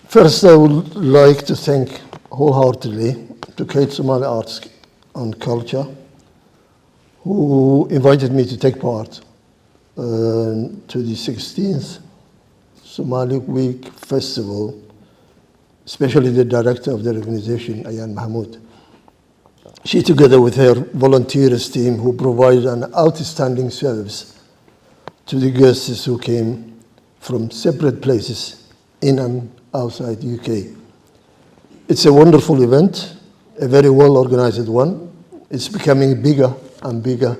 First, I would like to thank wholeheartedly to Kate Somali Arts and Culture, who invited me to take part to the 16th Somali Week Festival, especially the director of the organization, Mohamoud. She, together with her volunteers team, who provided an outstanding service to the guests who came from separate places in and outside the UK. It's a wonderful event, a very well organized one. It's becoming bigger and bigger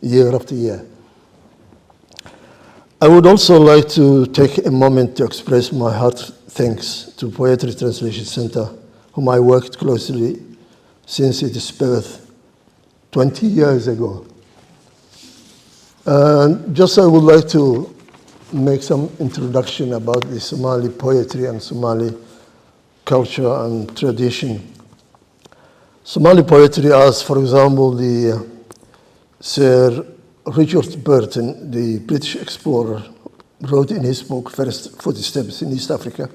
year after year. I would also like to take a moment to express my heart thanks to Poetry Translation Center, whom I worked closely since its birth 20 years ago. Just I would like to make some introduction about the Somali poetry and Somali culture and tradition. Somali poetry, as for example, the Sir Richard Burton, the British explorer, wrote in his book, First Footsteps in East Africa,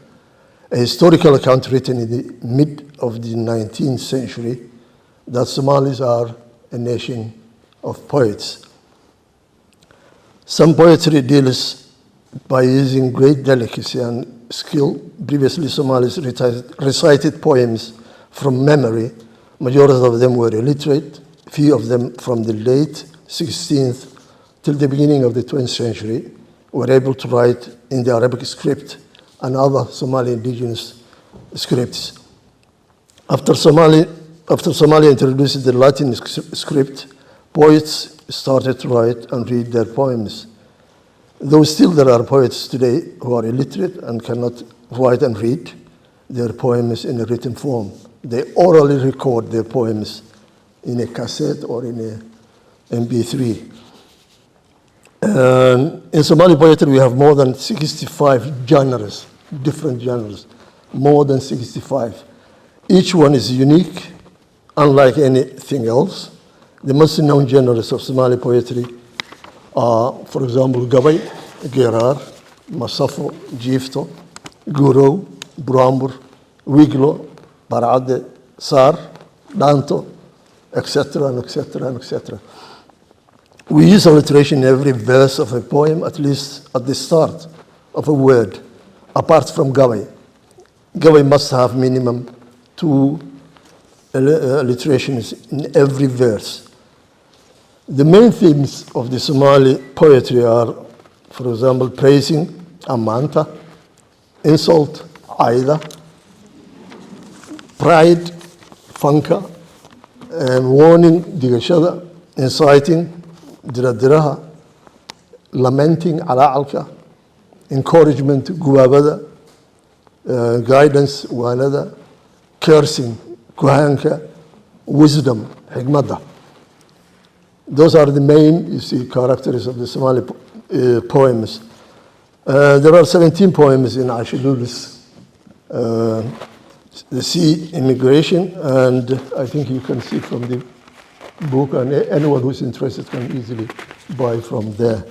a historical account written in the mid of the 19th century that Somalis are a nation of poets. Some poetry deals by using great delicacy and skill. Previously, Somalis recited poems from memory. Majority of them were illiterate, few of them from the late 16th till the beginning of the 20th century were able to write in the Arabic script and other Somali indigenous scripts. After Somalia introduced the Latin script, poets started to write and read their poems. Though still there are poets today who are illiterate and cannot write and read their poems in a written form. They orally record their poems in a cassette or in a MP3. In Somali poetry, we have more than 65 genres, different genres, more than 65. Each one is unique, unlike anything else. The most known genres of Somali poetry are, for example, Gabay, Gerar, Masafo, Jifto, Guro, Brambur, Wiglo, Barade, Sar, Danto, etc., and etc., and etc. We use alliteration in every verse of a poem, at least at the start of a word, apart from Gabay. Gabay must have minimum 2 alliterations in every verse. The main themes of the Somali poetry are, for example, praising, amanta, insult, aida, pride, fanka, and warning, digashada, inciting, diradiraha, lamenting, ala'alka, encouragement, guwabada, guidance, wanada, cursing, kuhanka, wisdom, hikmada. Those are the main, you see, characters of the Somali poems. There are 17 poems in Asha Lul's The Sea Immigration, and I think you can see from the book, and anyone who's interested can easily buy from there.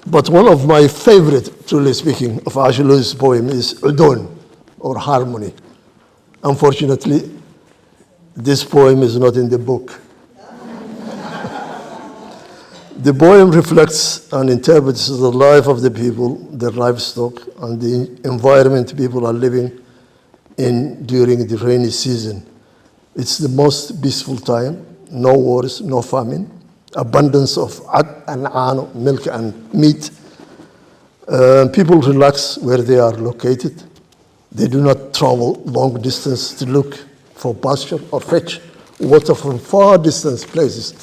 But one of my favorite, truly speaking, of Asha Lul's poem is Udon, or harmony. Unfortunately, this poem is not in the book. The poem reflects and interprets the life of the people, their livestock, and the environment people are living in during the rainy season. It's the most peaceful time, no wars, no famine, abundance of ad and ano, milk and meat. People relax where they are located. They do not travel long distance to look for pasture or fetch water from far distance places.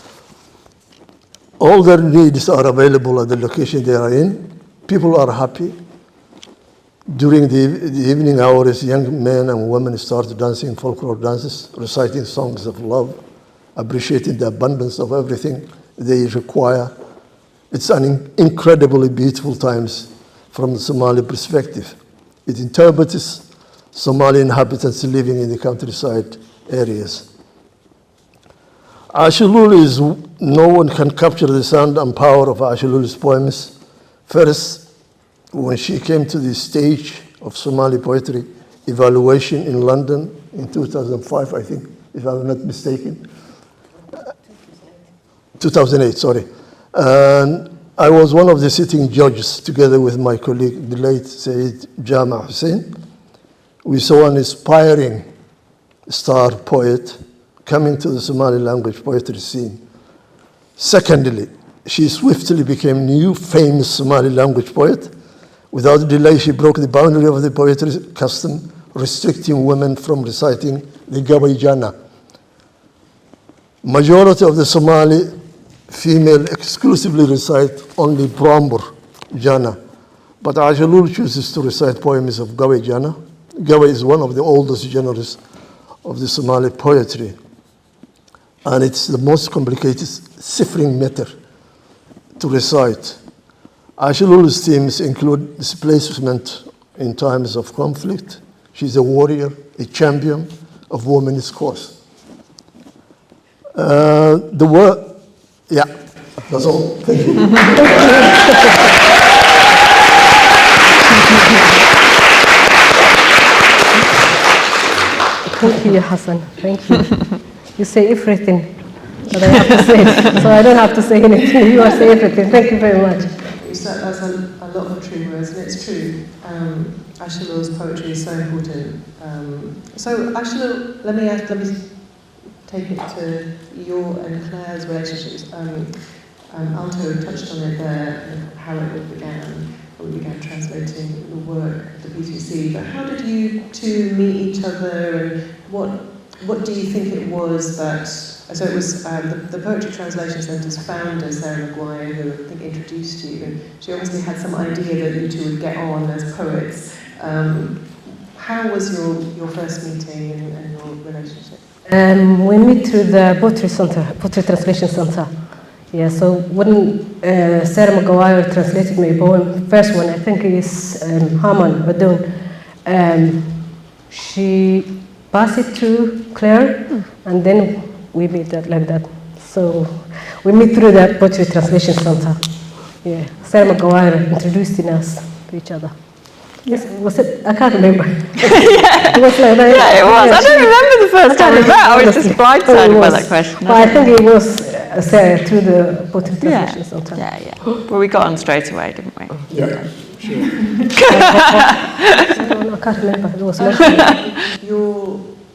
All their needs are available at the location they are in. People are happy. During the evening hours, young men and women start dancing folklore dances, reciting songs of love, appreciating the abundance of everything they require It's an incredibly beautiful times from the Somali perspective. It interprets Somali inhabitants living in the countryside areas. Asha Lul is, no one can capture the sound and power of Asha Lul's poems. First, when she came to the stage of Somali poetry evaluation in London in 2005, I think, if I'm not mistaken. 2008, sorry. And I was one of the sitting judges together with my colleague, the late Said Jama Hussein. We saw an inspiring star poet coming to the Somali language poetry scene. Secondly, she swiftly became new famous Somali language poet. Without delay, she broke the boundary of the poetry custom, restricting women from reciting the Gabay Jana. Majority of the Somali female exclusively recite only Brambur Jana, but Asha Lul chooses to recite poems of Gabay Jana. Gabay is one of the oldest genres of the Somali poetry, and it's the most complicated ciphering meter to recite. Asha Lul's themes include displacement in times of conflict. She's a warrior, a champion of women's cause. The word, yeah, that's all. Thank you. Thank you, Hassan. Thank you. You say everything that I have to say, so I don't have to say anything. You say everything. Thank you very much. That's a lot of true words, and it's true. Asha Lul's poetry is so important. So Asha Lul, let me take it to your and Claire's relationships. Alto touched on it there, how it began. We began translating the work of the PTC. But how did you two meet each other, and what do you think it was that? So it was the Poetry Translation Centre's founder, Sarah Maguire, who I think introduced you, and she obviously had some idea that you two would get on as poets. How was your first meeting and your relationship? We meet through the Poetry Translation Center. Yeah, so when Sarah Maguire translated my poem, first one, I think is Haman Badun, she passed it to Claire, and then we meet that like that. So we meet through the Poetry Translation Center. Yeah, Sarah Maguire introduced us to each other. Yes, was it? I can't remember. Yeah. It was like that. Yeah, it was. I don't remember the first time we met. I was just blindsided by that question. But I think it was Sarah through the Poetry Translation Center. Yeah. Well, we got on straight away, didn't we? Yeah, sure. I can't remember. It was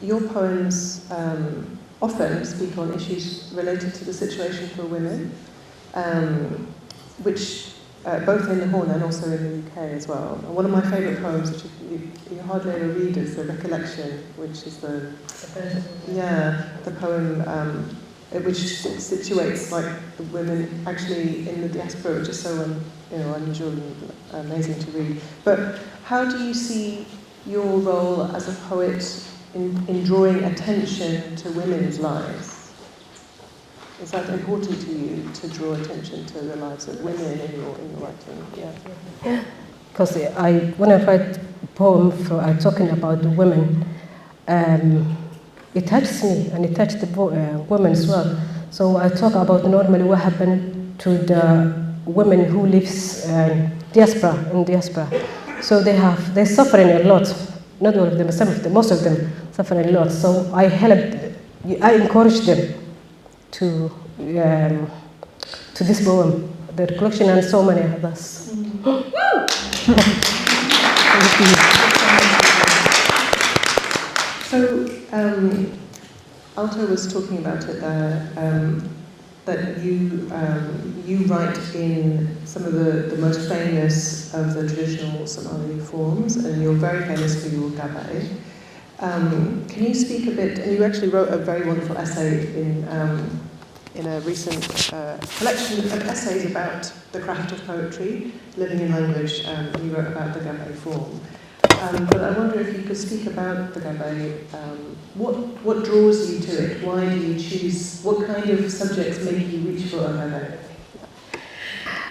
Your poems often speak on issues related to the situation for women, which both in the Horn and also in the UK as well. And one of my favourite poems, which you hardly ever read, is The Recollection, which is the poem which situates like the women actually in the diaspora, which is so unusual and amazing to read. But how do you see your role as a poet in drawing attention to women's lives? Is that important to you, to draw attention to the lives of women in your writing? Yeah. Because when I write poem talking about the women, it touches me and it touched the women as well. So I talk about normally what happened to the women who lives in diaspora. So they're suffering a lot. Not all of them, some of them, most of them suffering a lot. So I encourage them to this poem, the recollection, and so many others. So Alto was talking about it there, that you write in some of the most famous of the traditional Somali forms, and you're very famous for your gabay. Can you speak a bit, and you actually wrote a very wonderful essay in a recent collection of essays about the craft of poetry, living in language, you wrote about the gabay form. But I wonder if you could speak about the gabay. What draws you to it? Why do you choose? What kind of subjects make you reach for a gabay?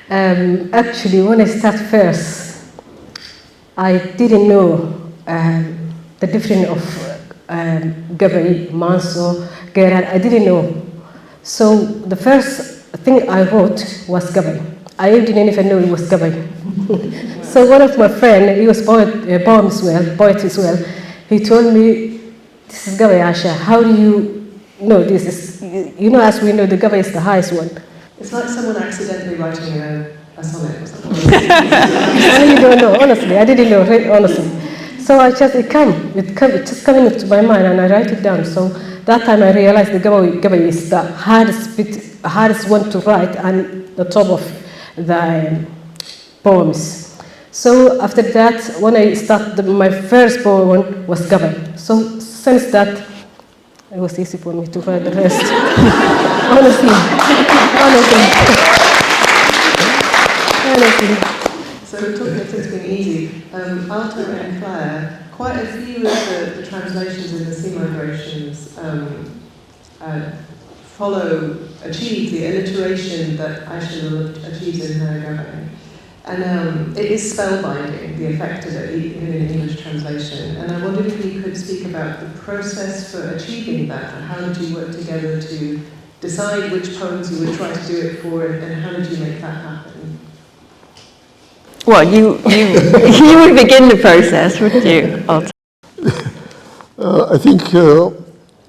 Actually, when I start first, I didn't know the difference of Gabay, Manso, Gerard. I didn't know. So the first thing I wrote was Gabay. I didn't even know it was Gabay. So one of my friends, he was poet as well, he told me, this is Gabay, Asha. How do you know this? You know, as we know, the Gabay is the highest one. It's like someone accidentally writing a sonnet or something. I really don't know, honestly. I didn't know, honestly. So it just coming into my mind, and I write it down. So that time I realized the Gabay is the hardest one to write, and the top of the poems. So after that, when I started, my first poem was Gabay. So since that, it was easy for me to write the rest. Honestly. So talking of things being easy, Alto and Claire, quite a few of the translations in the sea migrations achieve the alliteration that Asha Lul achieves in her Gabay. And it is spellbinding, the effect of it, even in English translation. And I wondered if you could speak about the process for achieving that, and how did you work together to decide which poems you would try to do it for, and how did you make that happen? Well, you would begin the process, wouldn't you, Alto? I think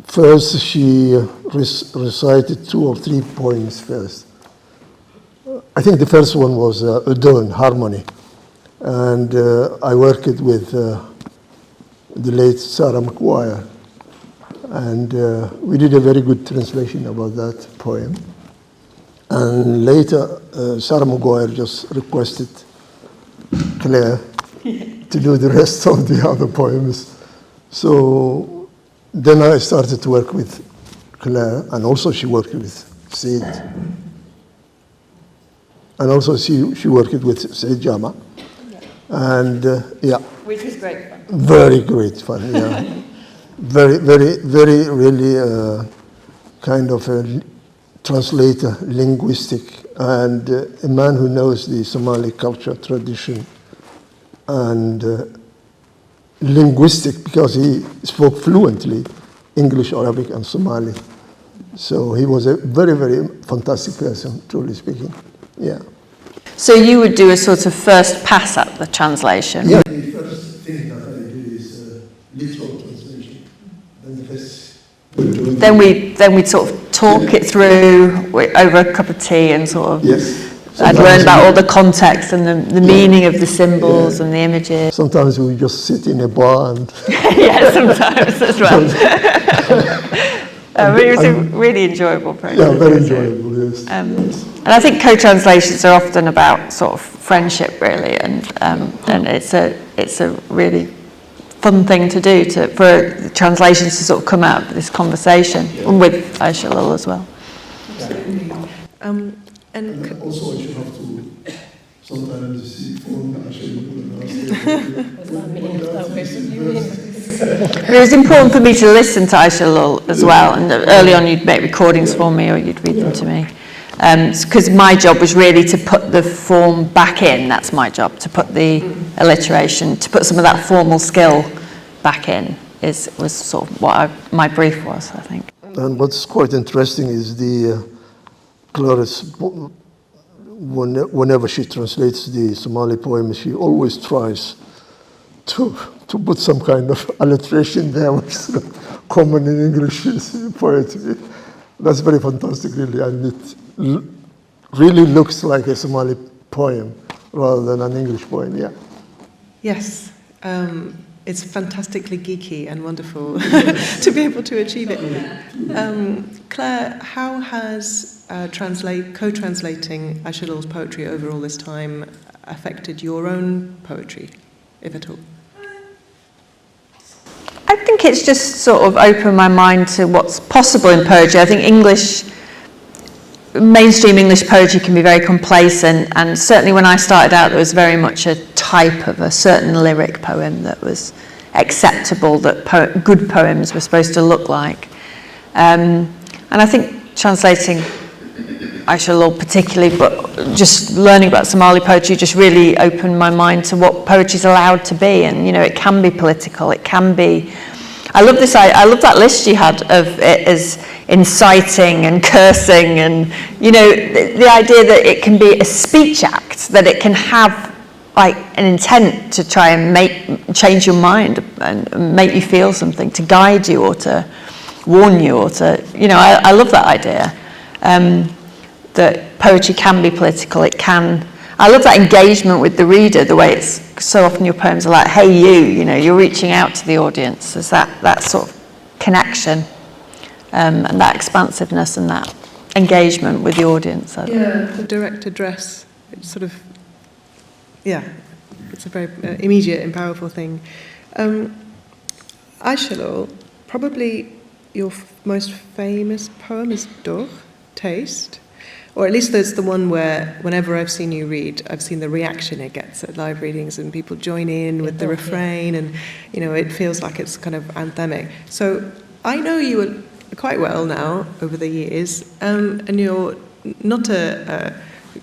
first she recited 2 or 3 poems first. I think the first one was Udon, Harmony. And I worked with the late Sarah McGuire. And we did a very good translation about that poem. And later, Sarah McGuire just requested Claire to do the rest of the other poems. So then I started to work with Claire, and also she worked with Sid. And also she worked with Said Jama. And yeah. Which was great fun. Very great fun, yeah. Very, really kind of a translator, linguistic, and a man who knows the Somali culture, tradition, and linguistic, because he spoke fluently English, Arabic, and Somali. So he was a very, very fantastic person, truly speaking. Yeah. So you would do a sort of first pass at the translation? Yeah, the first thing that I do is literal translation. Then we'd sort of talk it through over a cup of tea and sort of. Yes. I'd learn about all the context and the meaning of the symbols and the images. Sometimes we just sit in a bar and. Yeah, sometimes as well. But it was a really enjoyable process. Yeah, very enjoyable, yes. And I think co-translations are often about sort of friendship, really, and it's a really fun thing to do for translations to sort of come out of this conversation, and with Asha Lul as well. Absolutely. And also I should have to sometimes phone Asha Lul and ask It was important for me to listen to Asha Lul as well, and early on you'd make recordings for me or you'd read them to me. Because my job was really to put the form back in. That's my job, to put the alliteration, to put some of that formal skill back in, was sort of what my brief was, I think. And what's quite interesting is the Clarice, whenever she translates the Somali poem, she always tries to put some kind of alliteration there, which is common in English poetry. That's very fantastic, really, and it really looks like a Somali poem rather than an English poem, yeah. Yes, it's fantastically geeky and wonderful to be able to achieve it. Claire, how has co-translating Asha Lul's poetry over all this time affected your own poetry, if at all? I think it's just sort of opened my mind to what's possible in poetry. I think mainstream English poetry can be very complacent, and certainly when I started out there was very much a type of a certain lyric poem that was acceptable, that good poems were supposed to look like. And I think translating Asha Lul particularly, but just learning about Somali poetry just really opened my mind to what poetry's allowed to be. And, you know, it can be political, it can be... I love that list you had of it as inciting and cursing and, you know, the idea that it can be a speech act, that it can have like an intent to try and change your mind and make you feel something, to guide you or to warn you or to, you know, I love that idea. That poetry can be political, it can... I love that engagement with the reader, the way it's so often your poems are like, hey you know, you're reaching out to the audience. There's that sort of connection and that expansiveness and that engagement with the audience. Yeah, the direct address, it's sort of, yeah, it's a very immediate and powerful thing. Asha Lul, probably your most famous poem is Doch, Taste. Or at least that's the one where, whenever I've seen you read, I've seen the reaction it gets at live readings, and people join in with the refrain, and you know, it feels like it's kind of anthemic. So I know you quite well now over the years, and you're not a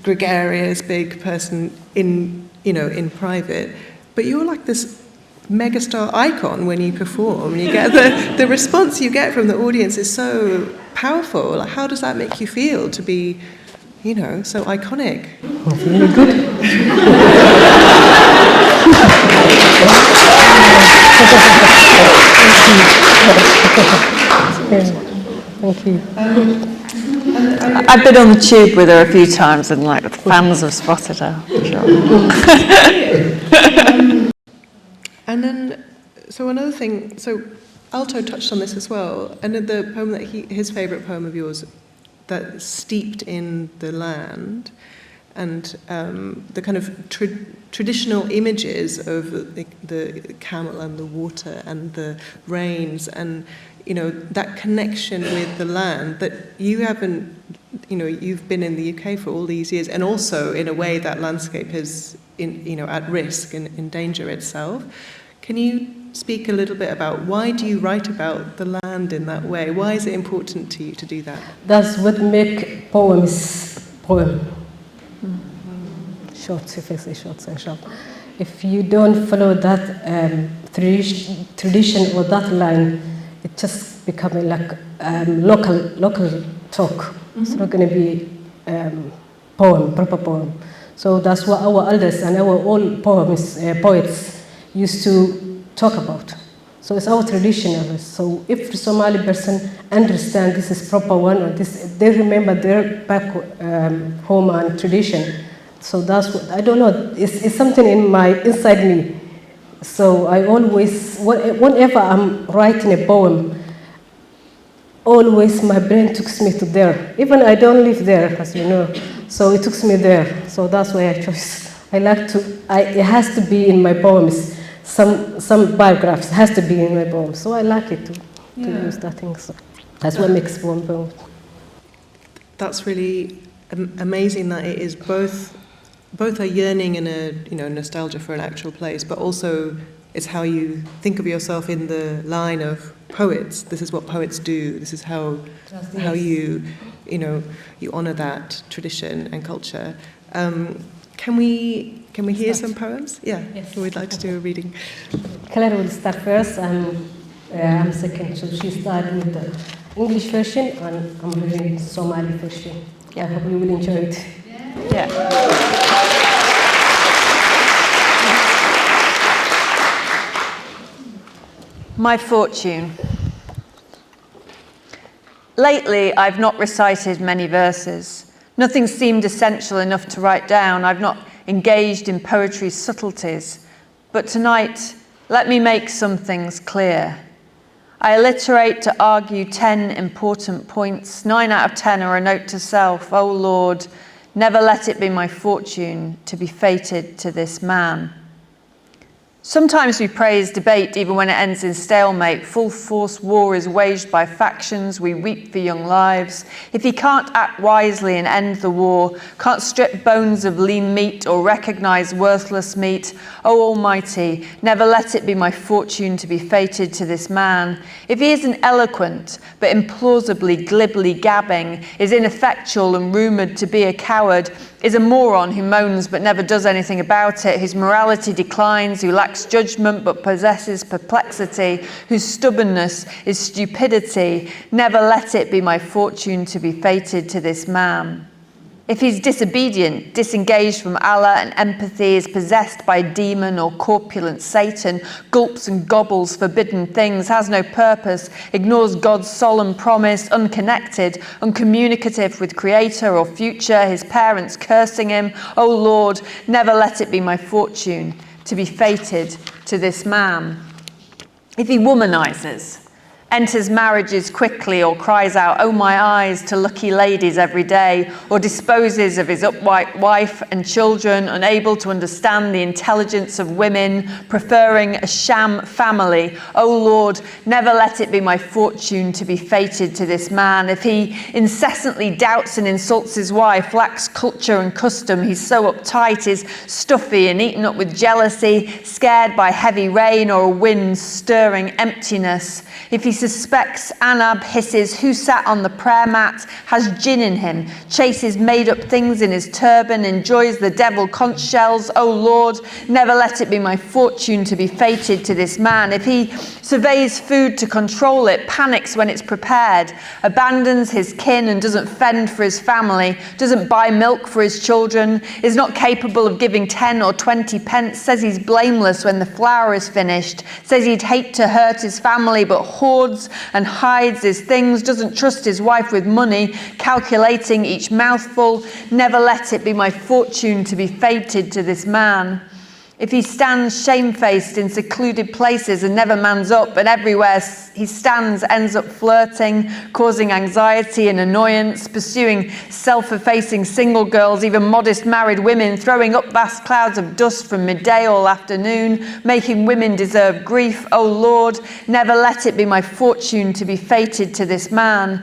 gregarious big person in private, but you're like this megastar icon when you perform. You get the response you get from the audience is so powerful. Like, how does that make you feel to be, you know, so iconic? Really good. Thank you. I've been on the tube with her a few times, and like the fans have spotted her. Sure. And then, so another thing, so Alto touched on this as well, and the poem that his favourite poem of yours, that steeped in the land, and the kind of traditional images of the camel and the water and the rains, and you know, that connection with the land that you haven't, you know, you've been in the UK for all these years, and also in a way that landscape is at risk and in danger itself. Can you speak a little bit about why do you write about the land in that way? Why is it important to you to do that? That's what make poem. Short, if I say short and sharp. If you don't follow that tradition or that line, it just becomes like local talk. It's not going to be proper poem. So that's what our elders and our old poets used to talk about. So it's our tradition of it. So if the Somali person understands this is proper one, or this, they remember their back home and tradition. So that's what, I don't know, it's something inside me. So I always, whenever I'm writing a poem, always my brain takes me to there. Even I don't live there, as you know. So it takes me there. So that's why I chose. It has to be in my poems. Some biographies has to be in my poems. So I like it to use that thing. So that's what makes poem. That's really amazing that it is both a yearning and a nostalgia for an actual place, but also it's how you think of yourself in the line of poets. This is what poets do. This is how you honor that tradition and culture. Can we hear some poems? Yeah, yes. We'd like to do a reading. Claire will start first, and I'm second. So she started with the English version, and I'm reading the Somali version. I hope you will enjoy it. Yeah. My fortune. Lately, I've not recited many verses. Nothing seemed essential enough to write down. I've not engaged in poetry's subtleties. But tonight, let me make some things clear. I alliterate to argue 10 important points. 9 out of 10 are a note to self. Oh Lord, never let it be my fortune to be fated to this man. Sometimes we praise debate even when it ends in stalemate. Full force war is waged by factions, we weep for young lives. If he can't act wisely and end the war, can't strip bones of lean meat or recognise worthless meat, O Almighty, never let it be my fortune to be fated to this man. If he isn't eloquent, but implausibly glibly gabbing, is ineffectual and rumoured to be a coward, is a moron who moans but never does anything about it, whose morality declines, who lacks judgment but possesses perplexity, whose stubbornness is stupidity, never let it be my fortune to be fated to this man. If he's disobedient, disengaged from Allah and empathy, is possessed by a demon or corpulent Satan, gulps and gobbles forbidden things, has no purpose, ignores God's solemn promise, unconnected, uncommunicative with Creator or future, his parents cursing him, O Lord, never let it be my fortune to be fated to this man. If he womanizes, enters marriages quickly or cries out, "Oh my eyes," to lucky ladies every day, or disposes of his upright wife and children, unable to understand the intelligence of women, preferring a sham family. Oh Lord, never let it be my fortune to be fated to this man. If he incessantly doubts and insults his wife, lacks culture and custom, he's so uptight, is stuffy and eaten up with jealousy, scared by heavy rain or a wind stirring emptiness. If he suspects Anab, hisses, who sat on the prayer mat, has jinn in him, chases made up things in his turban, enjoys the devil conch shells, oh Lord, never let it be my fortune to be fated to this man. If he surveys food to control it, panics when it's prepared, abandons his kin and doesn't fend for his family, doesn't buy milk for his children, is not capable of giving 10 or 20 pence, says he's blameless when the flour is finished, says he'd hate to hurt his family but hoards and hides his things, doesn't trust his wife with money, calculating each mouthful, never let it be my fortune to be fated to this man. If he stands shamefaced in secluded places and never mans up, and everywhere he stands ends up flirting, causing anxiety and annoyance, pursuing self-effacing single girls, even modest married women, throwing up vast clouds of dust from midday all afternoon, making women deserve grief, oh Lord, never let it be my fortune to be fated to this man.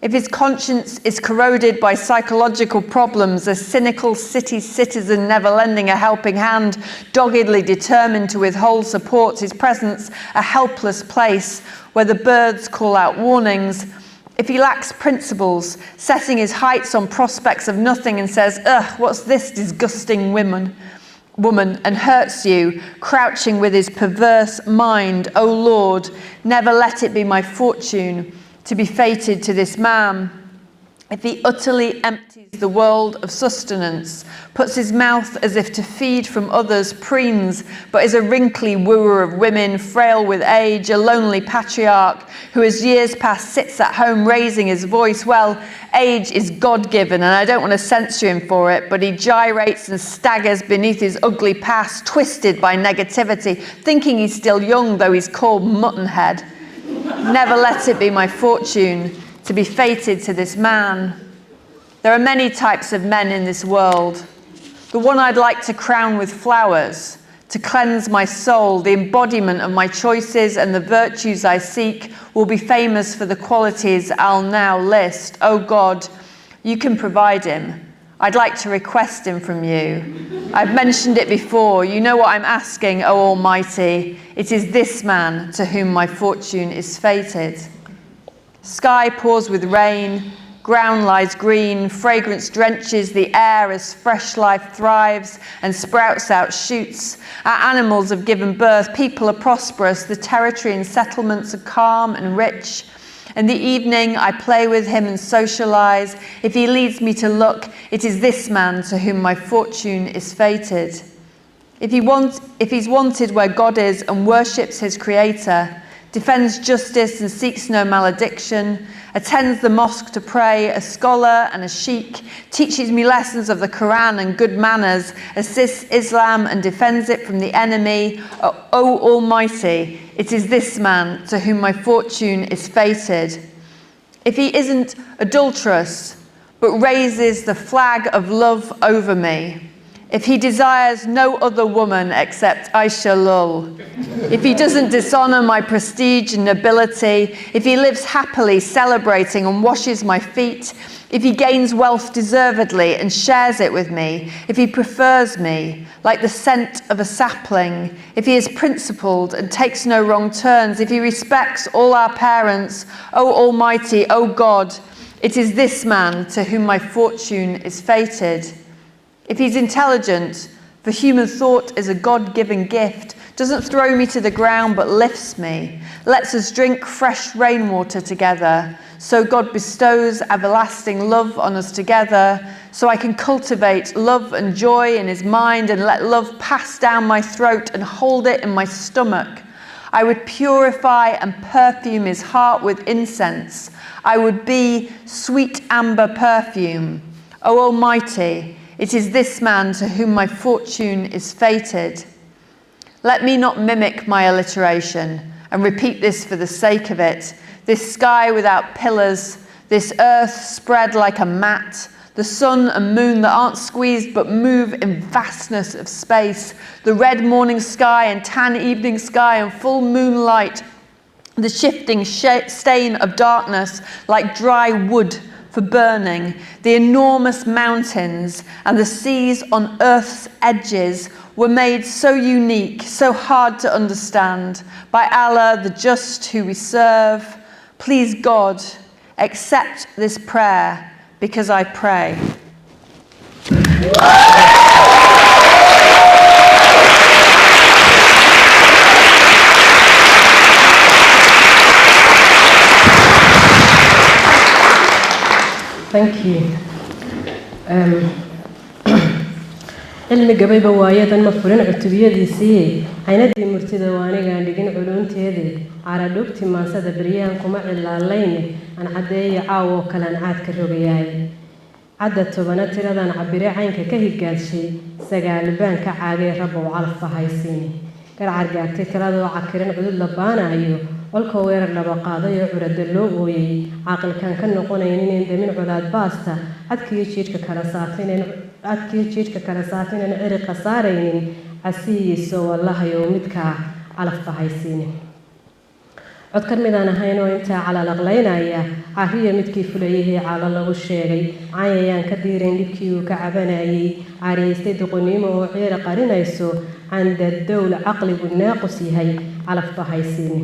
If his conscience is corroded by psychological problems, a cynical city citizen never lending a helping hand, doggedly determined to withhold support, his presence a helpless place where the birds call out warnings. If he lacks principles, setting his heights on prospects of nothing and says, "Ugh, what's this disgusting woman," and hurts you, crouching with his perverse mind, O Lord, never let it be my fortune to be fated to this man. If he utterly empties the world of sustenance, puts his mouth as if to feed from others, preens, but is a wrinkly wooer of women, frail with age, a lonely patriarch, who as years pass sits at home raising his voice, well, age is God-given, and I don't want to censure him for it, but he gyrates and staggers beneath his ugly past, twisted by negativity, thinking he's still young, though he's called Muttonhead. Never let it be my fortune to be fated to this man. There are many types of men in this world. The one I'd like to crown with flowers, to cleanse my soul, the embodiment of my choices and the virtues I seek, will be famous for the qualities I'll now list. Oh God, you can provide him. I'd like to request him from you. I've mentioned it before. You know what I'm asking, O Almighty. It is this man to whom my fortune is fated. Sky pours with rain, ground lies green, fragrance drenches the air as fresh life thrives and sprouts out shoots. Our animals have given birth, people are prosperous, the territory and settlements are calm and rich. In the evening, I play with him and socialize. If he leads me to look, it is this man to whom my fortune is fated. If he's wanted where God is and worships his creator, defends justice and seeks no malediction, attends the mosque to pray, a scholar and a sheikh, teaches me lessons of the Quran and good manners, assists Islam and defends it from the enemy, O Almighty, it is this man to whom my fortune is fated. If he isn't adulterous, but raises the flag of love over me, if he desires no other woman except Asha Lul, if he doesn't dishonor my prestige and nobility, if he lives happily celebrating and washes my feet, if he gains wealth deservedly and shares it with me, if he prefers me like the scent of a sapling, if he is principled and takes no wrong turns, if he respects all our parents, O Almighty, O God, it is this man to whom my fortune is fated. If he's intelligent, for human thought is a God-given gift, doesn't throw me to the ground but lifts me, lets us drink fresh rainwater together, so God bestows everlasting love on us together, so I can cultivate love and joy in his mind and let love pass down my throat and hold it in my stomach. I would purify and perfume his heart with incense. I would be sweet amber perfume. O Almighty, it is this man to whom my fortune is fated. Let me not mimic my alliteration and repeat this for the sake of it. This sky without pillars, this earth spread like a mat, the sun and moon that aren't squeezed but move in vastness of space, the red morning sky and tan evening sky and full moonlight, the shifting stain of darkness like dry wood for burning, the enormous mountains and the seas on earth's edges were made so unique, so hard to understand. By Allah, the just who we serve, please God, accept this prayer because I pray. Thank you. علمي قبيبة وايد أنا مفروض عتبية دي سي عيندي مرتدى وأنا قاعد لقين علوم تهدي على دوبتي ما صد بريان كم إلا لين أنا عدي عاو كلام عاد كرجياي عدت بنات ترى أنا عبري عينك كهي قال شيء سجال بان كعاجي رب وعرف هاي سيني كرعرجع ترى عكرين عدل لبانا أيوه والكوير لبقاضي يعرض اللوجوي عقل كان نقولين إن من عداد باستا أذكي شيء كرسافين أن عرق صارين عسيس والله يومك على فهيسيني عذكر مدانا هينو أنت على الأغلينا يا عهية متكي فليه على الله الشيء عيان كثيرين لبكيو كعبناي عريستي دقنيم وعير قرنيسو عند الدولة عقل بالناقصي هي على فهيسيني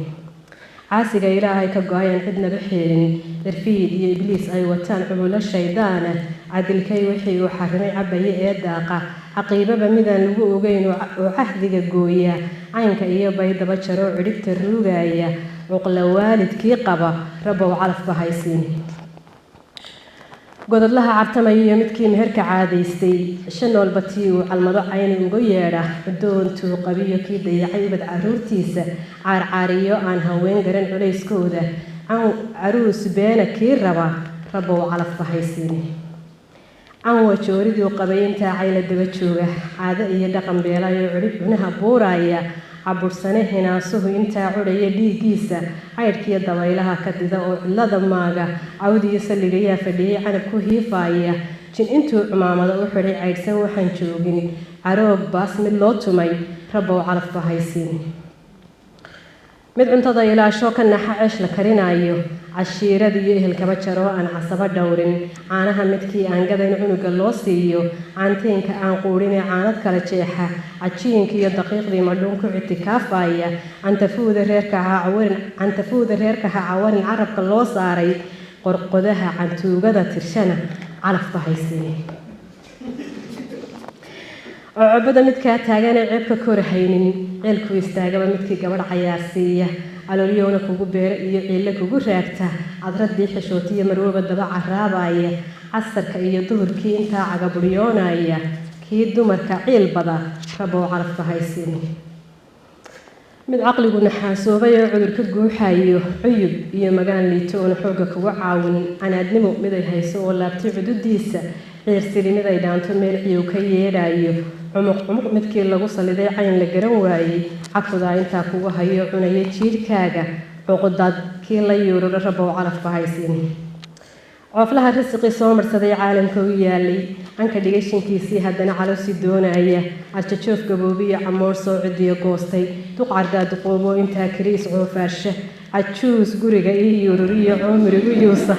عاسق إلهي كجاين عندنا بحيرين إرفيد إبليس أي وتان حلول الشيطان عدل كي وحي وحرمي عبي إداقة عقيبة بمدان لجوجين وعهد جوية عينك إياه بيد بشر وعرفت الرجاية وقل والد كي قبا ربوا وعرف بهايسين قد الله عرتما يمتكي مهرك عاديستي شنو البتيو على المضع عيني مغيرة بدون تو قبيو كيدا يعيبد عرورتيس عاريو عن هوين قرن عليس كودة عن عروس بينا كي ربوا وعرف بهايسين عن وجوريدي وقبيين تاعيل الدبتشوغة عادة يدقن بيلا يعرف منها بورايا عبر سنة هنا سوه إنت عرية ليجيسة عيركي الدوائلها كددا وعلا دماغا عودي يسلقيا فدي عن بكوهي فايا جن انتو عمامة وحري عيرسان وحنشوغين عروب باس من لوتومي ربوا عرف بهايسين مد عنتظى إلى شوك النحاش لكرينايو عشيرة ديه الكبتشرو عن عصبة دورين عنها متكي عن قدين عنق اللوسيو عن تينك عن قورين عانت كالجيحة عشينك يدقيق دي مدونك اعتكافايا عن تفوذ ريركها عوارن عرب كاللوساري قرقدها عن توقدة ترشانة على فهيسيني عبدا متكا تاغان عيبك كورهينين عيلكو يستاغبا متكي قبل عياسية على اليوم كوكو بير يعيل كوكو راكتا عذرت دي حشوتية مروبة دبا عراباية عصر كأي ظهر كي انتا عقبريوناية كي الدمر كعيل بدا ربو عرف هايسيني من عقلي قلنا حاسوبا يعذر كدقو حايو عيب إيا مقان ليتون حوقك وعاون أنا أدنمو مدى هايسو ولا بتعدو ديسة عيرسيري مدى دانتو ميرعيو كييرايو عمق مدكي lagu saliday cayn la garan waayay caqada inta kugu hayo cunay jiirkaaga cuqdad kii la yuuro rabo caraf bahaysiin cooflaha risiqii soo marsaday caalamka u yaalay anka dhigashinkiisii haddana caloosi doonaya arjajoog gaboobiya camoor soo cidiyo goostay duqcargaa duqoobo intaa kariis coofaasha cajuus guriga ii yururiyo cumrigu yuusa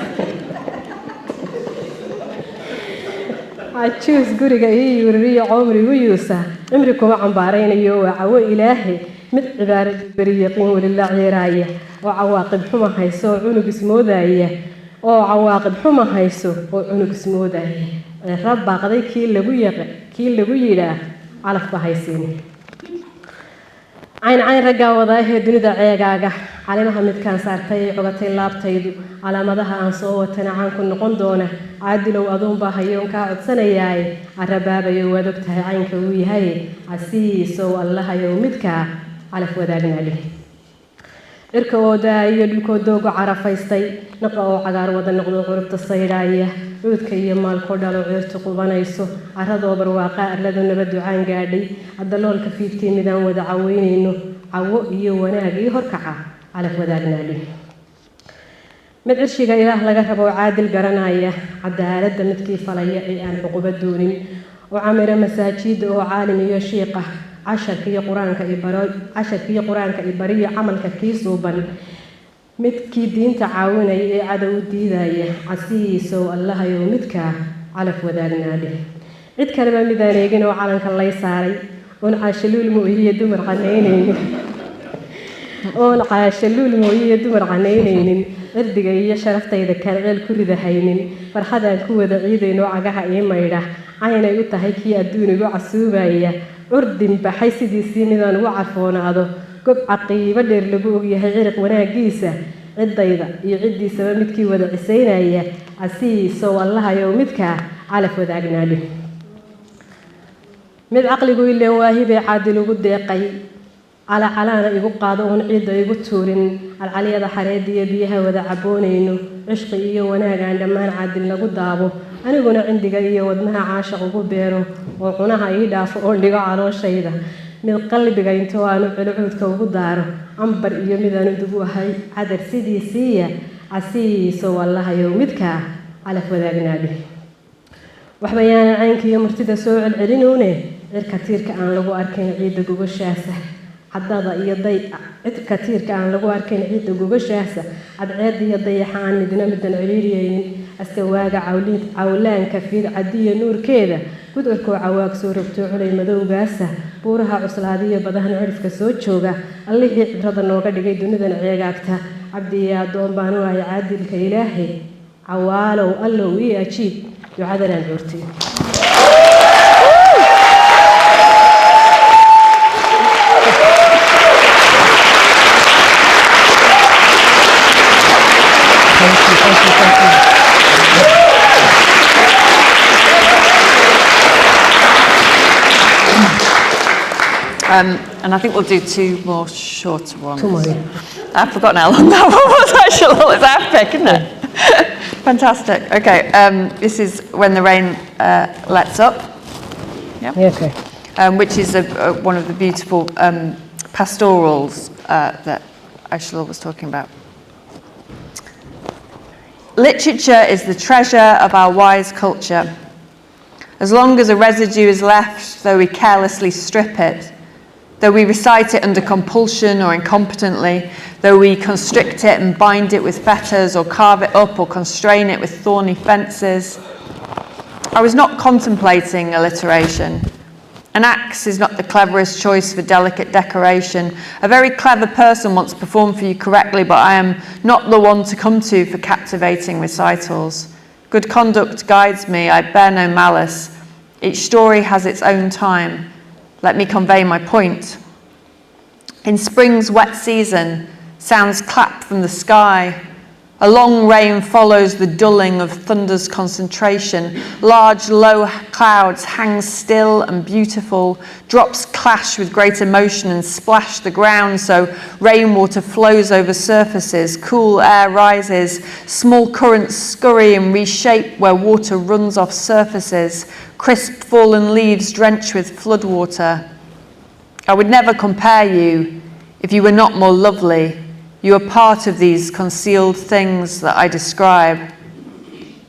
cajuus guriga ii yururiyo cumrigu yuusa cimri kuma cambaaraynayo waa cawo ilaahay mid cibaarada beri yaqiin walila ciiraaya oo cawaaqib xuma hayso oo cunug ismoodaya oo cawaaqib xuma hayso oo cunug ismoodaya rab baaqday kii lagu yidhaa calafba haysiin cayn raggaa wadaahee dunida ceegaaga calimaha midkaan saartay ay cogatay laabtaydu calaamadaha aan soo watana caan ku noqon doona caadilow aduunbaa hayoon kaa codsanayaaye carabaabayo waad og tahay caynka uu yahay casiisow allahayow midkaa calaf wadaagnaali cirka oo daa'iyo dhulkoo doogo carafaystay naqa oo cagaar wada noqdo curubta saydhaaya cuudka iyo maalkoo dhalo ceertu qubanayso caradoo barwaaqa arladu naba ducaan gaadhay haddaloolka fiidkii midaan wada caweynayno cawo iyo wanaag iyo horkaca calaf wadaagnaali mid cirshiga ilaah laga rabo caadil garanaya cadaaladda midkii falaya ee aan cuquba doonin oo camira masaajida oo caalim iyo shiiqa casharkiiyo qur-aanka i bariyo camalka kii suuban midkii diinta caawinaya ee cadow u diidaya casiisow allahayow midkaa calaf wadaagnaadhe cid kaleba midaan eegin oo calanka lay saaray oon caashaluul mooyiyo dumar canaynaynin cirdiga iyo sharaftayda kalceel ku ridahaynin farxadaan ku wada ciidayno cagaha ii maydha caynay u tahay kii adduun igu casuubaya curdin baxay sidiisii midaan ugu carfoonaado gob caqiibo dheer lagu ogyahay ciriq wanaagiisa ciddayda iyo ciddiisaba midkii wada cisaynaya casiisow allahayow midkaa calaf wadaagnaadhi mid caqligu ileen waahibee caadil ugu deeqay calacalaana igu qaado oon ciidda igu tuurin calcalyada xareedda iyo biyaha wada caboonayno cishqi iyo wanaagaan dhammaan caadil nagu daabo aniguna cindiga iyo wadnaha caashaq ugu beero oo cunaha ii dhaafo oon dhigo calooshayda mid qalbiga intoo aanu celcuudka ugu daaro cambar iyo midaanu dugu ahay cadar sidiisiiya casiisow allahayow midkaa calaf wadaagnaadhi waxba yaanan caynka iyo murtida soo celcelinuune cirka tiirka aan lagu arkayn ciidda gogoshaasa caddada iyo cidka tiirka aan lagu arkayn ciidda gogoshaasa cadceedda iyo dayaxa aan midna midan celiiriyaynin astawaaga cawlaanka fiid cadiya nuurkeeda gudurkoo cawaag soo rogtoo culay madowgaasa buuraha cuslaadiyo badahan cirifka soo jooga allihii cibrada nooga dhigay dunidan ceegaagta cabdi iyo addoon baan u ahay caadilka ilaahay cawaalow allow ii ajiib ducadanaan joortay And I think we'll do two more shorter ones. Two more. I've forgotten how long that one was, actually. It's epic, isn't it? Fantastic. Okay, this is When the Rain Lets Up. Yeah. Okay. Which is one of the beautiful pastorals that Asha Lul was talking about. Literature is the treasure of our wise culture. As long as a residue is left, though we carelessly strip it, though we recite it under compulsion or incompetently, though we constrict it and bind it with fetters or carve it up or constrain it with thorny fences. I was not contemplating alliteration. An axe is not the cleverest choice for delicate decoration. A very clever person once performed for you correctly, but I am not the one to come to for captivating recitals. Good conduct guides me, I bear no malice. Each story has its own time. Let me convey my point. In spring's wet season, sounds clap from the sky. A long rain follows the dulling of thunder's concentration. Large, low clouds hang still and beautiful. Drops clash with great emotion and splash the ground, so rainwater flows over surfaces. Cool air rises. Small currents scurry and reshape where water runs off surfaces. Crisp fallen leaves drench with floodwater. I would never compare you if you were not more lovely. You are part of these concealed things that I describe.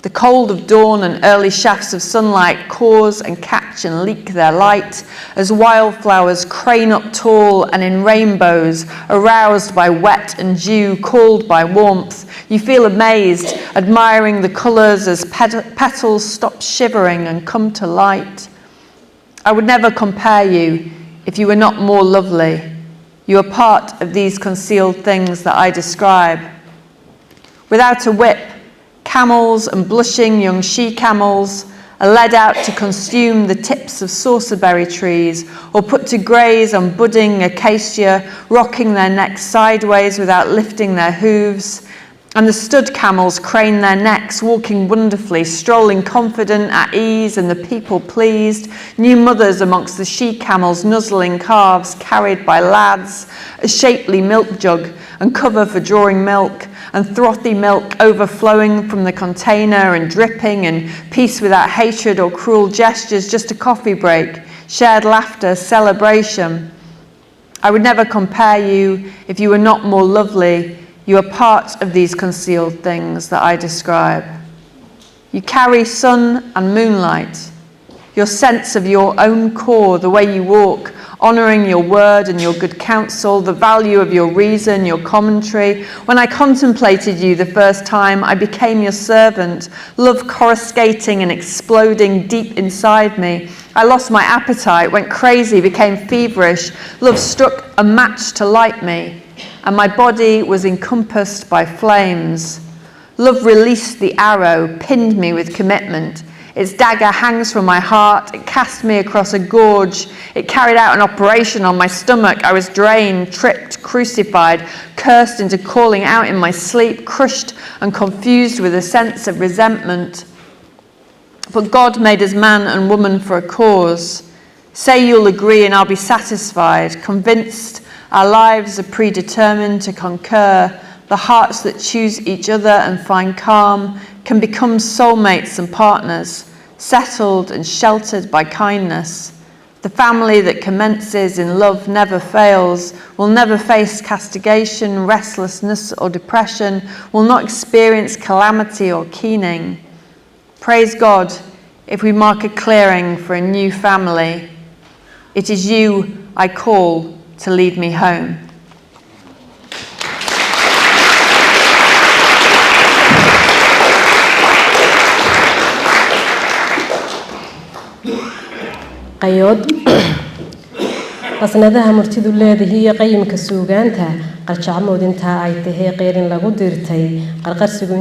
The cold of dawn and early shafts of sunlight cause and catch and leak their light as wildflowers crane up tall and in rainbows, aroused by wet and dew, called by warmth. You feel amazed, admiring the colours as petals stop shivering and come to light. I would never compare you if you were not more lovely. You are part of these concealed things that I describe. Without a whip, camels and blushing young she-camels are led out to consume the tips of saucerberry trees or put to graze on budding acacia, rocking their necks sideways without lifting their hooves. And the stud camels crane their necks, walking wonderfully, strolling confident, at ease, and the people pleased. New mothers amongst the she-camels, nuzzling calves carried by lads, a shapely milk jug and cover for drawing milk, and frothy milk overflowing from the container and dripping, and peace without hatred or cruel gestures, just a coffee break, shared laughter, celebration. I would never compare you if you were not more lovely. You are part of these concealed things that I describe. You carry sun and moonlight, your sense of your own core, the way you walk, honouring your word and your good counsel, the value of your reason, your commentary. When I contemplated you the first time, I became your servant, love coruscating and exploding deep inside me. I lost my appetite, went crazy, became feverish. Love struck a match to light me, and my body was encompassed by flames. Love released the arrow, pinned me with commitment. Its dagger hangs from my heart. It cast me across a gorge. It carried out an operation on my stomach. I was drained, tripped, crucified, cursed into calling out in my sleep, crushed and confused with a sense of resentment. But God made us man and woman for a cause. Say you'll agree and I'll be satisfied, convinced our lives are predetermined to concur. The hearts that choose each other and find calm can become soulmates and partners, settled and sheltered by kindness. The family that commences in love never fails, will never face castigation, restlessness or depression, will not experience calamity or keening. Praise God if we mark a clearing for a new family. It is you I call to lead me home. qayood qasnadaha murtidu leedahay qayimka suugaanta qarjacmood inta ay tahay qeyrin lagu dirtay qarqarsigu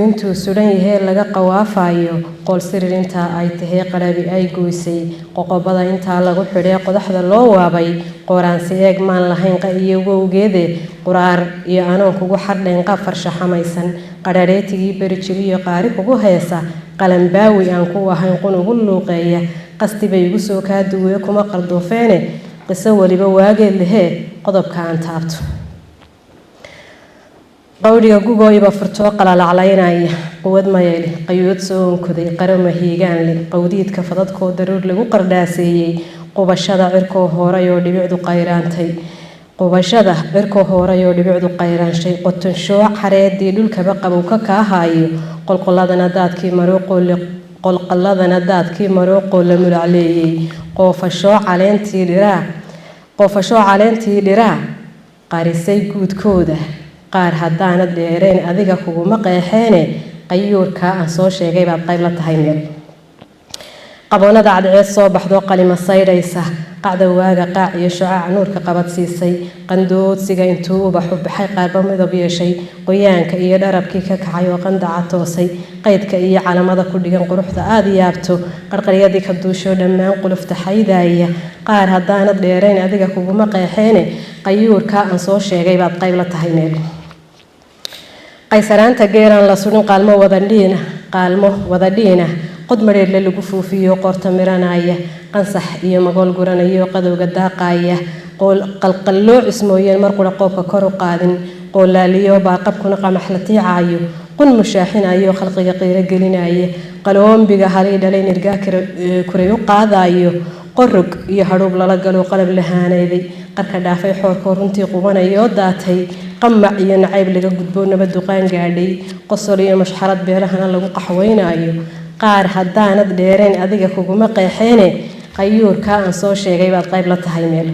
intuu suran yahay laga qawaafayo qol sirir inta ay tahay qarabi ay goysay qoqobada inta lagu xidhay qodaxda loo waabay qoraansi eeg maan lahayn iyo wowgeede quraar iyo anoon kugu xardhayn qafar shaxamaysan qarareetigii berijiriyo qaari kugu heesa qalanbaawi aan ku ahayn qun ugu luuqeeya qasti bay igu soo kaa duwee kuma qardoofeene qiso waliba waageed lehee qodobka aan taabto qawdiga gugooyba furtoo qalalaclaynaya quwad mayeeli qayood soo onkoday qarama hiigaan leh qawdiidka fadadkoo daruur lagu qardhaaseeyey qubashada cirkoo hooray oo dhibicdu qayraantay qoton shooc xareedii dhulkaba qabow ka kaahaayo qolqoladana daadkii marooqoo la mulacleeyey qoofashoo caleentii dhiraa qarisay guudkooda qaar haddaanad dheereen adiga kuguma qeexeene qayuurkaa aan soo sheegay baad qayb la tahay meel qaboonada cadceed soo baxdo qalima saydhaysa qacda waaga qaac iyo shucaac nuurka qabadsiisay qandoodsiga intuu ubaxu baxay qaarba midab yeeshay qoyaanka iyo dharabkii ka kacay oo qandaca toosay qaydka iyo calamada ku dhigan quruxda aad yaabto qarqaryadii ka duusho dhammaan qulufta xaydaya qaar haddaanad dheerayn adiga kuguma qeexeene qayuurkaa aan soo sheegay baad qayb la tahay meel qaysaraanta geeraan la sudhin qaalmo wada dhiina qod mareerle lagu fuufiyo qorta miranaya qansax iyo magool guranayo qadowga daaqaya qalqalloo cismooyeen mar qura qoobka kor u qaadin qoolaaliyo baaqabkuna qamax la tiicaayo qun mushaaxinayo khalqiga qiiro gelinaya qaloombiga halii dhalay nirgaa kuray u qaadayo qorog iyo hadhuub lala galo qalab lahaanayday qarka dhaafay xoorkoo runtii qubanayo daatay qamac iyo nacayb laga gudbo nabad duqaan gaadhay qosol iyo mashxarad beelahana lagu qaxwaynaayo qaar haddaanad dheereen adiga kuguma qeexeene qayuurkaa aan soo sheegay baad qayb la tahay meel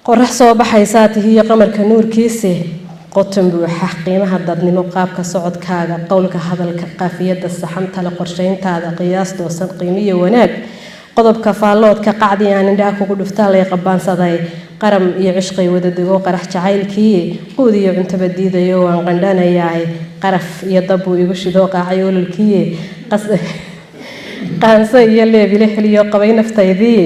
qorax soo baxaysaa tihiyo qamarka nuurkiise qoton buuxa qiimaha dadnimo qaabka socodkaaga qowlka hadalka qaafiyada saxan tale qorshayntaada qiyaas doosan qiimiyo wanaag qodobka faalloodka qacdi aan indhaha kugu dhuftaa lay qabaansaday qaram iyo cishqay wada dego qarax jacaylkii quud iyo cuntaba diidayo waan qandhanayaay qaraf iyo dab buu igu shido qaacay ololkii qaanso iyo leebile heliyo qabay naftaydii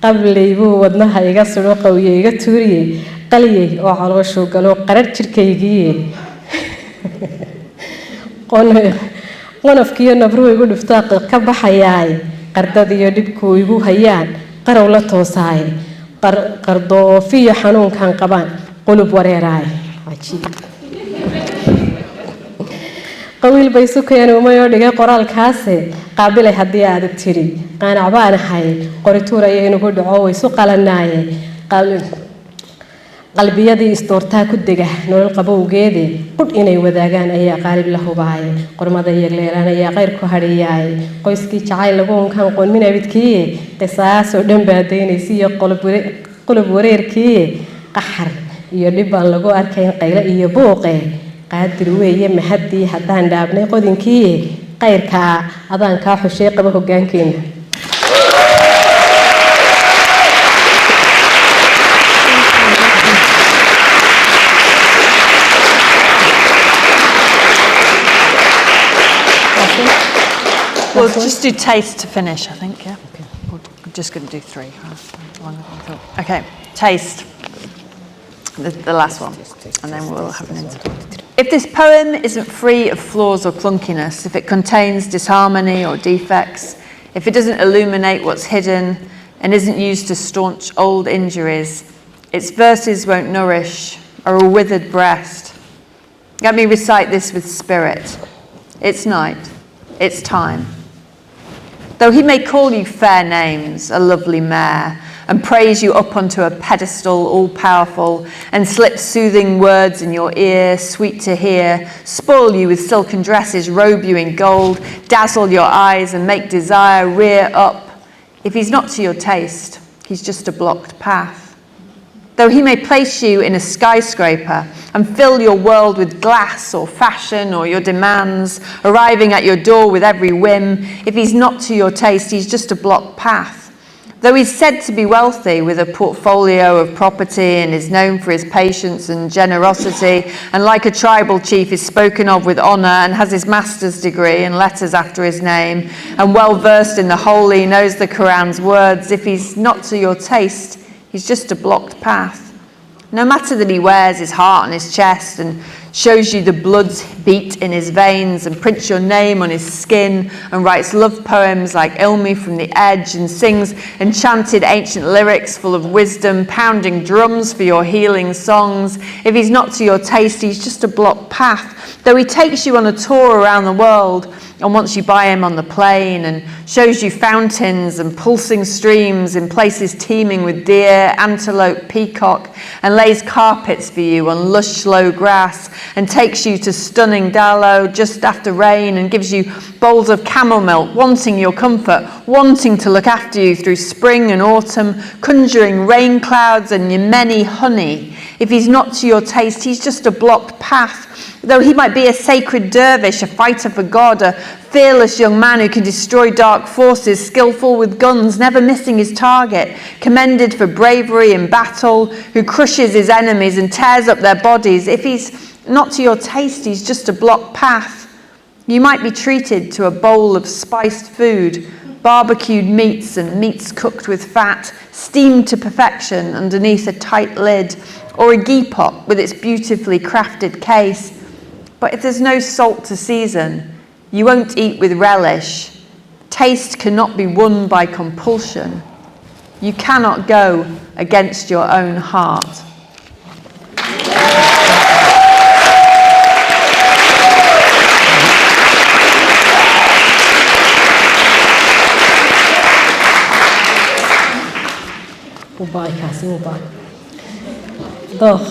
qablay buu wadnaha iga sudho qawiye iga tuuriyey qaliyey oo calooshuu galo qarar jirkaygii qonafkiiyo nabruu igu dhuftaa ka baxayaay qardad iyo dhibkuu igu hayaan qarow la toosaay qardoofiyo xanuunkan qabaan qulub wareeraay cajiib qawiil bay sukayaan umayoo dhigay qoraalkaase qaabilay haddii aad tidhi qaanac baan ahay qorituur ayay inugu dhaco waysu qalanaaye qalbiyadii isdoortaa ku dega nolol qabowgeede qudh inay wadaagaan ayaa qaalib la hubaaye qormada iyo leelaan ayaa qayr ku hadhiyaay qoyskii jacayl lagu unkaan qoonmin abidkiiye qisaasoo dhan baadaynaysa iyo qulub wareerkiiye qaxar iyo dhib baan lagu arkayn qayle iyo buuqe qaadir weeye mahaddii haddaan dhaabnay qodinkiiye qayrkaa adaan kaa xushee qaba hoggaankeena We'll just do taste to finish, I think, yeah? Okay. We're just going to do 3. Longer than I thought. Okay, taste. The last one. And then we'll have an interval. If this poem isn't free of flaws or clunkiness, if it contains disharmony or defects, if it doesn't illuminate what's hidden and isn't used to staunch old injuries, its verses won't nourish or a withered breast. Let me recite this with spirit. It's night. It's time. Though he may call you fair names, a lovely mare, and praise you up onto a pedestal all-powerful, and slip soothing words in your ear, sweet to hear, spoil you with silken dresses, robe you in gold, dazzle your eyes and make desire rear up, if he's not to your taste, he's just a blocked path. Though he may place you in a skyscraper and fill your world with glass or fashion or your demands, arriving at your door with every whim, if he's not to your taste, he's just a blocked path. Though he's said to be wealthy with a portfolio of property and is known for his patience and generosity, and like a tribal chief is spoken of with honour and has his master's degree and letters after his name, and well versed in the holy, knows the Quran's words, if he's not to your taste, he's just a blocked path. No matter that he wears his heart on his chest and shows you the blood's beat in his veins and prints your name on his skin and writes love poems like Ilmi from the Edge and sings enchanted ancient lyrics full of wisdom, pounding drums for your healing songs, if he's not to your taste, he's just a blocked path. Though he takes you on a tour around the world and once you buy him on the plane and shows you fountains and pulsing streams in places teeming with deer, antelope, peacock, and lays carpets for you on lush low grass and takes you to stunning Dalo just after rain and gives you bowls of camel milk, wanting your comfort, wanting to look after you through spring and autumn, conjuring rain clouds and Yemeni honey. If he's not to your taste, he's just a blocked path. Though he might be a sacred dervish, a fighter for God, a fearless young man who can destroy dark forces, skillful with guns, never missing his target, commended for bravery in battle, who crushes his enemies and tears up their bodies, if he's not to your taste, he's just a blocked path. You might be treated to a bowl of spiced food, barbecued meats and meats cooked with fat, steamed to perfection underneath a tight lid, or a ghee pot with its beautifully crafted case. But if there's no salt to season, you won't eat with relish. Taste cannot be won by compulsion. You cannot go against your own heart. وباي كاسي وباي ضخ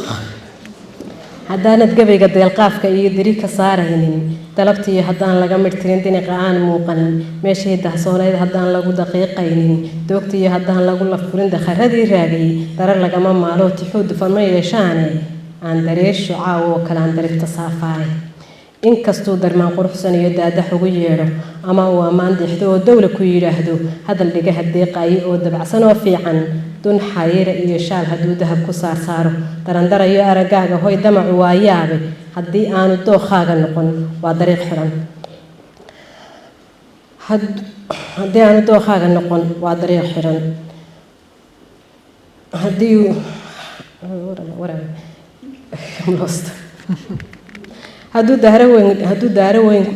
haddaanad gabayga deelqaafka iyo diri ka saaraynin dalabtii haddaan laga mirtirin dinaqa aan muuqanin meeshii dahsoonayd haddaan lagu daqiiqaynin doogtii haddaan lagu laffurin dakharadii raagay darar lagama maalo tixuu dufan ma yeeshaane aan dareesho caawo oo kale aan darifta saafaay inkastuu darmaan quruxsan iyo daadax ugu yeedho ama uu ammaan dixdo oo dowla ku yidhaahdo hadal dhigaha deeqaayo oo dabacsan oo fiican dun xariira iyo shaal hadduu dahab ku saarsaaro darandarayo araggaaga hoy damacu waa yaabe haddii aanu dookhaaga noqon waa dariiq xiran haddii aanu dookhaaga noqon waa dariiq xiran haddii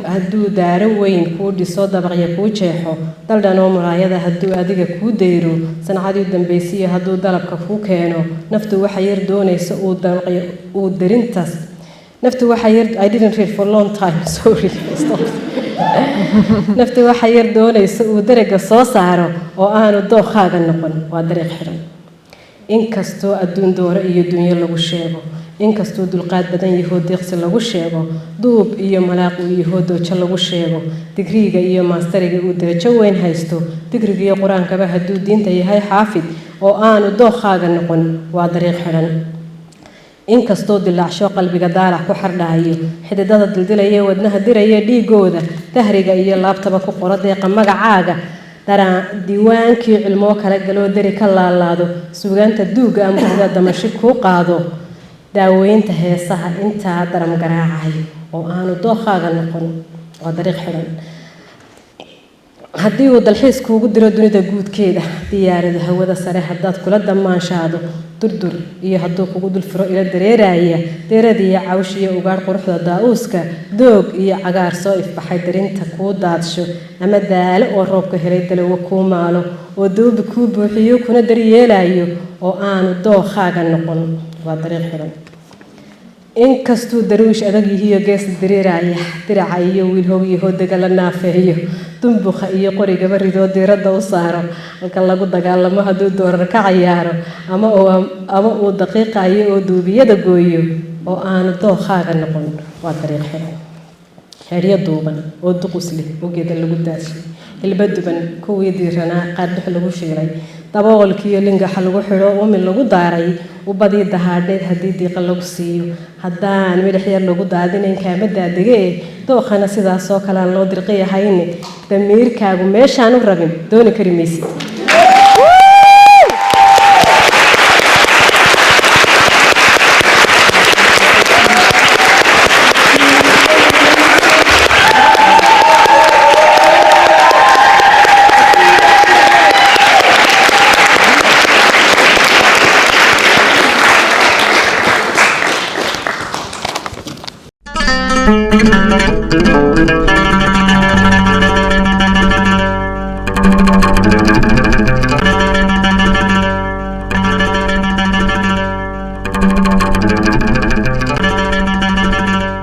hadduu daaro weyn kuu dhiso dabaqya kuu jeexo daldhan oo muraayada hadduu adiga kuu dayro sancadii dambaysiya hadduu dalabka kuu keeno naftu waxa yar doonaysa uu darintaas naftu waxa yar I didn't read for a long time sorry naftu waxa yar doonaysa uu daraga soo saaro oo aanu dookhaaga noqon waa dariiq xiran inkastoo adduun dooro iyo dunyo lagu sheego inkastoo dulqaad badan yahay deeqsi lagu sheego duub iyo malaaq iyo doojo lagu sheego digriga iyo maasteriga uu darajo weyn haysto digriga iyo quraankaba hadduu diinta yahay xaafid oo aanu dookhaaga noqon waa dariiq xiran inkastoo dilaacsho qalbiga daalac ku xardhaayo xididada dildilaya wadnaha diraya dhiigooda dahriga iyo laabtaba ku qoro deeqa magacaaga diiwaankii cilmoo kala galoo dari ka laalaado suugaanta duuga ama damashi kuu qaado daaweynta heesaha intaa daram garaacay oo aanu dookhaaga noqon waa dariiq xiran haddii uu dalxiis kuugu diro dunida guudkeeda diyaarada hawada sare haddaad kula damaanshaado durdur iyo hadduu kugu dulfiro ila dareeraya deeradiiyo cawsh iyo ugaadh quruxda daa'uuska doog iyo cagaar soo ifbaxay darinta kuu daadsho ama daalo oo roobka helay dalowa kuu maalo oo doobi kuu buuxiyo kuna daryeelayo oo aanu dookhaaga noqon waa dariiq xiran inkastuu daruush adag yihiyo gees dareeraya diraca iyo wiilhoog iyo hoodega la naafeeyo dumbuqa iyo qorigaba ridoo diiradda u saaro halka lagu dagaalamo hadduu doorar ka cayaaro ama uu daqiiqayo oo duubiyada gooyo oo aanu dookhaaga noqon waa dariiq xiran xeryo duuban oo duqus leh oo geeda lagu daashay hilba duban kuwii diiranaa qaardhux lagu shiilay daboolkiiyo lingaxa lagu xidho umin lagu daaray ubadii dahaadheed haddii diiqa lagu siiyo haddaan midhax yar lagu daadinayn kaama daadegee dookhana sidaasoo kalean loo dirqiyahayne damiirkaagu meeshaan u rabin dooni kari maysid